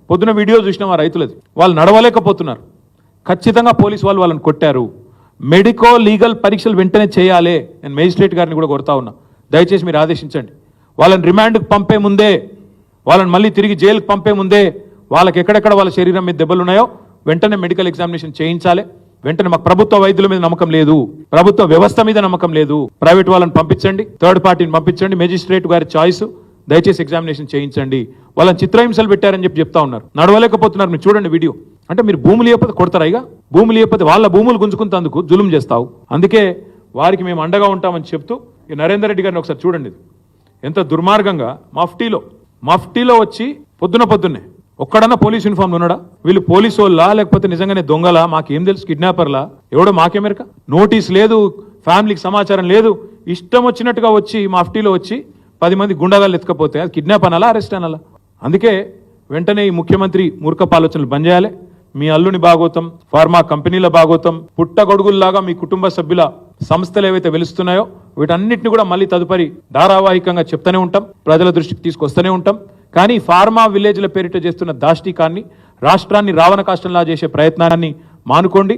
పొద్దున వీడియో చూసినాం ఆ రైతులది. వాళ్ళు నడవలేకపోతున్నారు. ఖచ్చితంగా పోలీసు వాళ్ళు వాళ్ళని కొట్టారు. మెడికో లీగల్ పరీక్షలు వెంటనే చేయాలి. నేను మేజిస్ట్రేట్ గారిని కూడా కొడతా ఉన్నా, దయచేసి మీరు ఆదేశించండి. వాళ్ళని రిమాండ్కి పంపే ముందే, వాళ్ళని మళ్ళీ తిరిగి జైలుకి పంపే ముందే వాళ్ళకి ఎక్కడెక్కడ వాళ్ళ శరీరం మీద దెబ్బలు ఉన్నాయో వెంటనే మెడికల్ ఎగ్జామినేషన్ చేయించాలి. వెంటనే మాకు ప్రభుత్వ వైద్యుల మీద నమ్మకం లేదు, ప్రభుత్వ వ్యవస్థ మీద నమ్మకం లేదు. ప్రైవేట్ వాళ్ళని పంపించండి, థర్డ్ పార్టీని పంపించండి, మేజిస్ట్రేట్ గారి చాయిస్. దయచేసి ఎగ్జామినేషన్ చేయించండి. వాళ్ళని చిత్రహింసలు పెట్టారని చెప్పి చెప్తా ఉన్నారు. నడవలేకపోతున్నారు. మీరు చూడండి వీడియో. అంటే మీరు భూమి లేకపోతే కొడతారా? ఇక భూమి లేకపోతే వాళ్ళ భూములు గుంజుకుంటేందుకు జులుం చేస్తావు. అందుకే వారికి మేము అండగా ఉంటామని చెప్తూ ఈ నరేందర్ రెడ్డి గారిని ఒకసారి చూడండి. ఎంత దుర్మార్గంగా మఫ్టీలో వచ్చి పొద్దున్నే ఒక్కడన్నా పోలీస్ యూనిఫామ్ ఉన్నాడా? వీళ్ళు పోలీసు వాళ్ళ లేకపోతే నిజంగానే దొంగలా? మాకేం తెలుసు, కిడ్నాపర్లా? ఎవడో మాకేమెరక. నోటీస్ లేదు, ఫ్యామిలీకి సమాచారం లేదు, ఇష్టం వచ్చినట్టుగా వచ్చి మఫ్టీలో వచ్చి 10 మంది గుండాగాళ్ళు ఎత్తుకపోతే అది కిడ్నాప్ అనాలా, అరెస్ట్ అనాలా? అందుకే వెంటనే ఈ ముఖ్యమంత్రి మూర్ఖపు ఆలోచనలు బంద్ చేయాలి. మీ అల్లుని భాగోతం, ఫార్మా కంపెనీల భాగోతం, పుట్టగొడుగుల్లాగా మీ కుటుంబ సభ్యుల సంస్థలు ఏవైతే వెలుస్తున్నాయో వీటన్నిటిని కూడా మళ్ళీ తదుపరి ధారావాహికంగా చెప్తూనే ఉంటాం, ప్రజల దృష్టికి తీసుకొస్తూనే ఉంటాం. కానీ ఫార్మా విలేజ్ల పేరిట చేస్తున్న దాష్టీకాన్ని, రాష్ట్రాన్ని రావణ కాష్టంలా చేసే ప్రయత్నాన్ని మానుకోండి.